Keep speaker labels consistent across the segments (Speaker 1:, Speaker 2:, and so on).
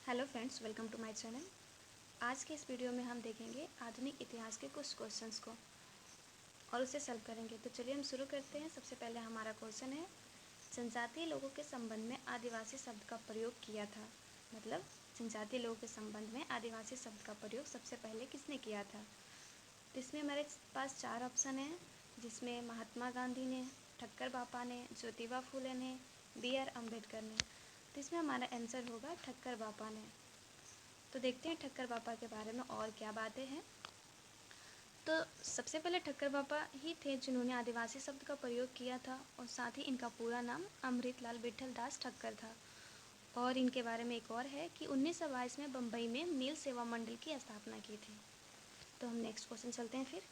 Speaker 1: Hello friends, welcome to my channel. आज के इस वीडियो में हम देखेंगे आधुनिक इतिहास के कुछ क्वेश्चंस को और उसे सॉल्व करेंगे। तो चलिए हम शुरू करते हैं। सबसे पहले हमारा क्वेश्चन है, जनजातीय लोगों के संबंध में आदिवासी शब्द का प्रयोग किया था। मतलब जनजातीय लोगों के संबंध में आदिवासी शब्द का प्रयोग सबसे पहले किसने किया था। तो इसमें हमारे पास 4 ऑप्शन हैं, जिसमें महात्मा गांधी ने, ठक्कर बापा ने, ज्योतिबा फूले ने, बी.आर. अम्बेडकर ने। तो इसमें हमारा आंसर होगा ठक्कर बापा ने। तो देखते हैं ठक्कर बापा के बारे में और क्या बातें हैं। तो सबसे पहले ठक्कर बापा ही थे जिन्होंने आदिवासी शब्द का प्रयोग किया था, और साथ ही इनका पूरा नाम अमृतलाल विठल दास ठक्कर था। और इनके बारे में एक और है कि 1922 में बम्बई में मील सेवा मंडल की स्थापना की थी। तो हम नेक्स्ट क्वेश्चन चलते हैं फिर।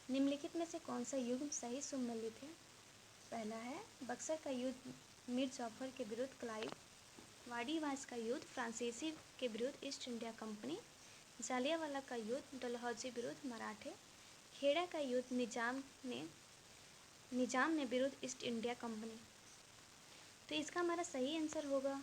Speaker 1: निम्नलिखित में से कौन सा युग सही सुमेलित है। पहला है बक्सर का युद्ध मीर जाफर के विरुद्ध क्लाइव, वाड़ीवास का युद्ध फ्रांसीसी के विरुद्ध ईस्ट इंडिया कंपनी, जालियांवाला का युद्ध डलहौजी विरुद्ध मराठे, खेड़ा का युद्ध निजाम ने विरुद्ध ईस्ट इंडिया कंपनी। तो इसका हमारा सही आंसर होगा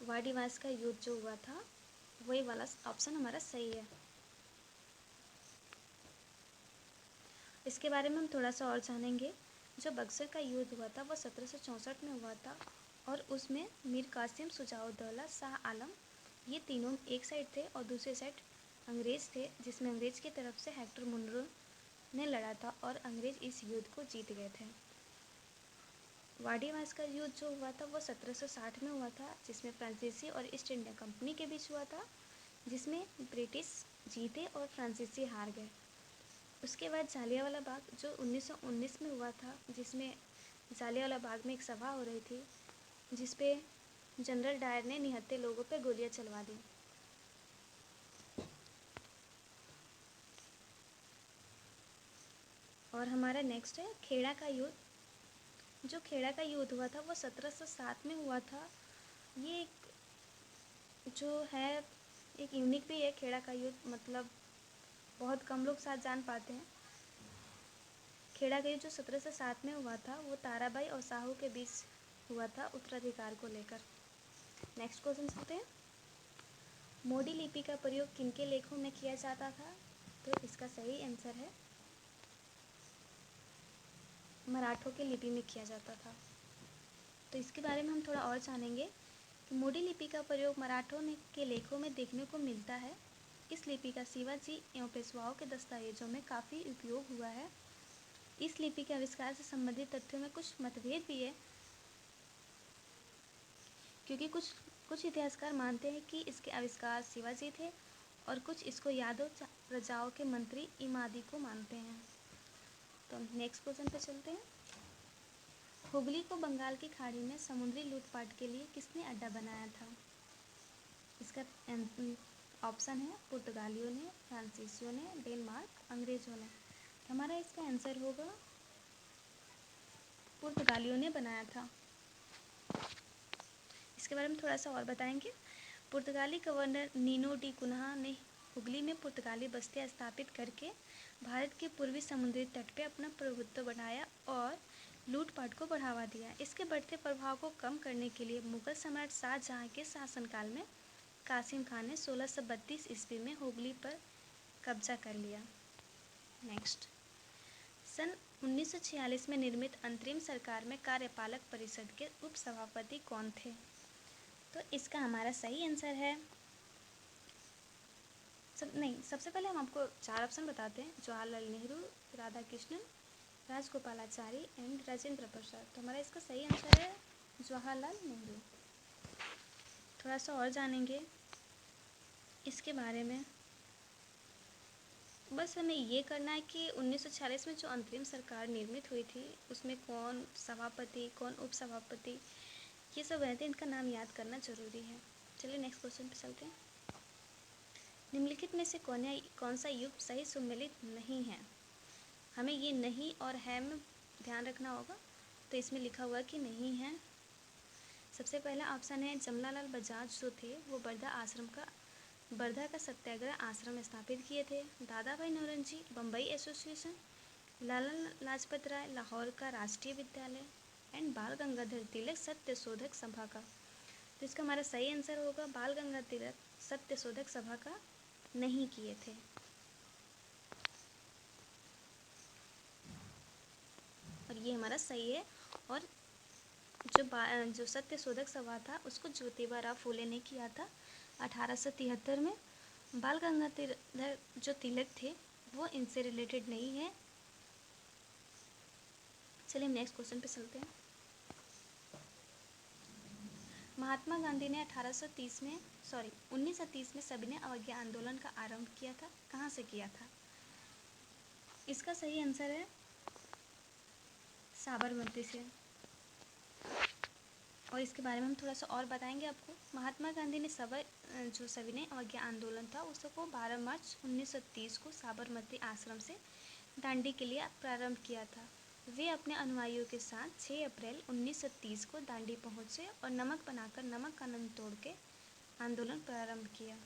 Speaker 1: वाड़ीवास का युद्ध जो हुआ था, वही वाला ऑप्शन हमारा सही है। इसके बारे में हम थोड़ा सा और जानेंगे। जो बक्सर का युद्ध हुआ था वो 1764 में हुआ था, और उसमें मीर कासिम, शुजाउद्दौला, शाह आलम, ये तीनों एक साइड थे और दूसरे साइड अंग्रेज़ थे, जिसमें अंग्रेज़ की तरफ से हेक्टर मुनरो ने लड़ा था और अंग्रेज़ इस युद्ध को जीत गए थे। वाड़ीवास का युद्ध जो हुआ था वो 1760 में हुआ था, जिसमें फ्रांसीसी और ईस्ट इंडिया कंपनी के बीच हुआ था, जिसमें ब्रिटिश जीते और फ्रांसीसी हार गए। उसके बाद जालियांवाला बाग जो 1919 में हुआ था, जिसमें जालियांवाला बाग में एक सभा हो रही थी, जिस पे जनरल डायर ने निहत्थे लोगों पे गोलियां चलवा दी। और हमारा नेक्स्ट है खेड़ा का युद्ध। जो खेड़ा का युद्ध हुआ था वो 1707 में हुआ था। ये जो है एक यूनिक भी है खेड़ा का युद्ध, मतलब बहुत कम लोग साथ जान पाते हैं। खेड़ा का युद्ध जो 1707 में हुआ था वो ताराबाई और साहू के बीच हुआ था उत्तराधिकार को लेकर। नेक्स्ट क्वेश्चन चलते हैं। मोडी लिपि का प्रयोग किनके लेखों में किया जाता था। तो इसका सही आंसर है मराठों के लिपि में किया जाता था। तो इसके बारे में हम थोड़ा और जानेंगे कि मोडी लिपि का प्रयोग मराठों के लेखों में देखने को मिलता है। इस लिपि का शिवाजी एवं पेशवाओं के दस्तावेजों में काफ़ी उपयोग हुआ है। इस लिपि के आविष्कार से संबंधित तथ्यों में कुछ मतभेद भी है, क्योंकि कुछ इतिहासकार मानते हैं कि इसके आविष्कार शिवाजी थे, और कुछ इसको यादव प्रजाओं के मंत्री इमादी को मानते हैं। तो हम नेक्स्ट क्वेश्चन पे चलते हैं। हुगली को बंगाल की खाड़ी में समुद्री लूटपाट के लिए किसने अड्डा बनाया था। इसका ऑप्शन है पुर्तगालियों ने, फ्रांसीसियों ने, डेनमार्क, अंग्रेजों ने। हमारा इसका आंसर होगा पुर्तगालियों ने बनाया था। इसके बारे में थोड़ा सा और बताएंगे। पुर्तगाली गवर्नर नीनो डी कुन्हा ने हुगली में पुर्तगाली बस्तियां स्थापित करके भारत के पूर्वी समुद्री तट पर अपना प्रभुत्व बढ़ाया और लूटपाट को बढ़ावा दिया। इसके बढ़ते प्रभाव को कम करने के लिए मुगल सम्राट शाहजहां के शासनकाल में कासिम खान ने 1632 ईस्वी में हुगली पर कब्जा कर लिया। नेक्स्ट, सन 1946 में निर्मित अंतरिम सरकार में कार्यपालक परिषद के उपसभापति कौन थे। तो इसका हमारा सही आंसर है सबसे पहले हम आपको 4 ऑप्शन बताते हैं। जवाहरलाल नेहरू, राधा कृष्णन, राजगोपालाचारी एंड राजेंद्र प्रसाद। तो हमारा इसका सही आंसर है जवाहरलाल नेहरू। थोड़ा सा और जानेंगे इसके बारे में। बस हमें ये करना है कि 1946 में जो अंतरिम सरकार निर्मित हुई थी, उसमें कौन सभापति, कौन उपसभापति, ये सब रहते हैं, इनका नाम याद करना ज़रूरी है। चलिए नेक्स्ट क्वेश्चन पे चलते हैं। निम्नलिखित में से कौन सा युग सही सुमेलित नहीं है। हमें ये नहीं और है में ध्यान रखना होगा। तो इसमें लिखा हुआ कि नहीं है। सबसे पहला ऑप्शन है जमनालाल बजाज जो थे वो बर्दा आश्रम का वर्धा का सत्याग्रह आश्रम स्थापित किए थे। दादा भाई नौरोजी बम्बई एसोसिएशन, लाला लाजपत राय लाहौर का राष्ट्रीय विद्यालय एंड बाल गंगाधर तिलक सत्य शोधक सभा का। तो इसका हमारा सही आंसर होगा बाल गंगाधर तिलक सत्य शोधक सभा का नहीं किए थे। और ये हमारा सही है। और जो सत्य शोधक सभा था उसको ज्योतिबा राव फूले ने किया था 1873 में। बाल गंगाधर जो तिलक थे वो इनसे रिलेटेड नहीं है। चलिए हम नेक्स्ट क्वेश्चन पे चलते हैं। महात्मा गांधी ने 1930 में सविनय अवज्ञा आंदोलन का आरंभ किया था। कहाँ से किया था? इसका सही आंसर है साबरमती से। और इसके बारे में हम थोड़ा सा और बताएंगे आपको। महात्मा गांधी ने जो सविनय अवज्ञा आंदोलन था उसको 12 मार्च 1930 को साबरमती आश्रम से दांडी के लिए प्रारंभ किया था। वे अपने अनुयायियों के साथ 6 अप्रैल 1930 को दांडी पहुंचे और नमक बनाकर नमक का नम तोड़ के आंदोलन प्रारंभ किया।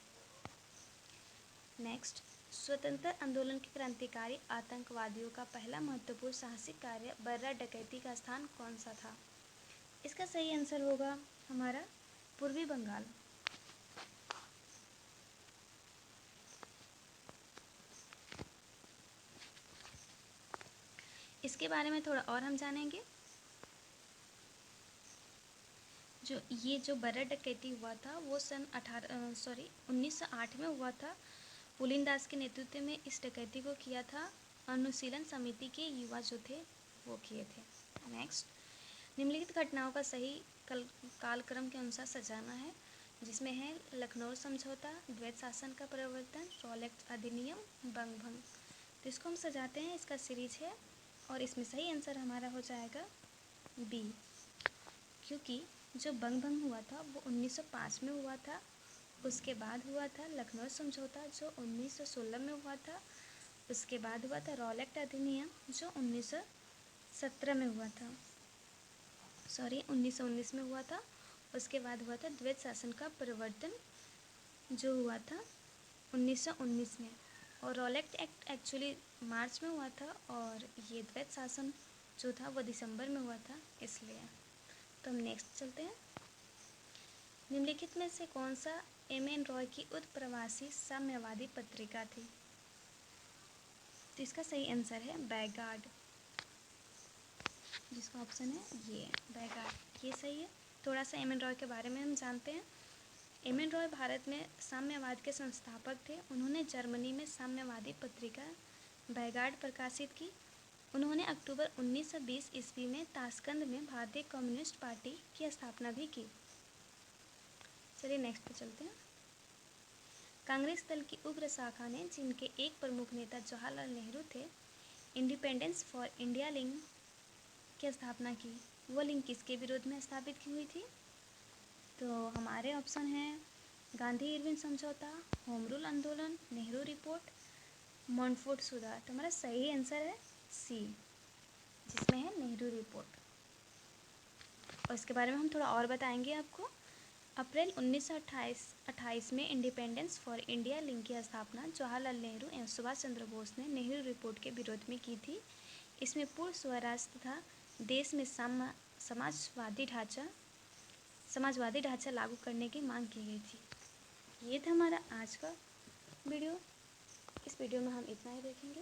Speaker 1: नेक्स्ट, स्वतंत्र आंदोलन के क्रांतिकारी आतंकवादियों का पहला महत्वपूर्ण साहसिक कार्य बर्रा डकैती का स्थान कौन सा था? इसका सही आंसर होगा हमारा पूर्वी बंगाल। इसके बारे में थोड़ा और हम जानेंगे। जो बर्रा डकैती हुआ था वो सन 1908 में हुआ था। पुलिन दास के नेतृत्व में इस डकैती को किया था। अनुशीलन समिति के युवा जो थे वो किए थे। नेक्स्ट, निम्नलिखित घटनाओं का सही कालक्रम के अनुसार सजाना है, जिसमें है लखनऊ समझौता, द्वैत शासन का परिवर्तन, रॉलेट अधिनियम, बंग भंग। तो इसको हम सजाते हैं, इसका सीरीज है और इसमें सही आंसर हमारा हो जाएगा बी, क्योंकि जो बंग भंग हुआ था वो 1905 में हुआ था। उसके बाद हुआ था लखनऊ समझौता जो 1916 में हुआ था। उसके बाद हुआ था रॉलेट अधिनियम जो 1917 में हुआ था, 1919 में हुआ था। उसके बाद हुआ था द्वैत शासन का परिवर्तन जो हुआ था 1919 में। और रॉलेट एक्ट एक्चुअली मार्च में हुआ था और ये द्वैत शासन जो था वो दिसंबर में हुआ था, इसलिए। तो हम नेक्स्ट चलते हैं। निम्नलिखित में से कौन सा एम.एन. रॉय की उत्प्रवासी साम्यवादी पत्रिका थी? तो इसका सही आंसर है बैगार्ड, जिसका ऑप्शन है ये बैगार्ड, ये सही है। थोड़ा सा एम.एन. रॉय के बारे में हम जानते हैं। एम.एन. रॉय भारत में साम्यवाद के संस्थापक थे। उन्होंने जर्मनी में साम्यवादी पत्रिका बैगार्ड प्रकाशित की। उन्होंने अक्टूबर 1920 ईस्वी में ताशकंद में भारतीय कम्युनिस्ट पार्टी की स्थापना भी की। चलिए नेक्स्ट पे चलते हैं। कांग्रेस दल की उग्र शाखा ने, जिनके एक प्रमुख नेता जवाहरलाल नेहरू थे, इंडिपेंडेंस फॉर इंडिया लिंग की स्थापना की। वो लिंग किसके विरोध में स्थापित की हुई थी? तो हमारे ऑप्शन हैं गांधी इरविन समझौता, होम रूल आंदोलन, नेहरू रिपोर्ट, मॉन्टफोर्ट सुधार। तो हमारा सही आंसर है सी, जिसमें है नेहरू रिपोर्ट। और इसके बारे में हम थोड़ा और बताएंगे आपको। अप्रैल 1928 में इंडिपेंडेंस फॉर इंडिया लिंग की स्थापना जवाहरलाल नेहरू एवं सुभाष चंद्र बोस ने नेहरू रिपोर्ट के विरोध में की थी। इसमें पूर्ण स्वराज तथा देश में समाजवादी ढांचा लागू करने की मांग की गई थी। ये था हमारा आज का वीडियो। इस वीडियो में हम इतना ही देखेंगे।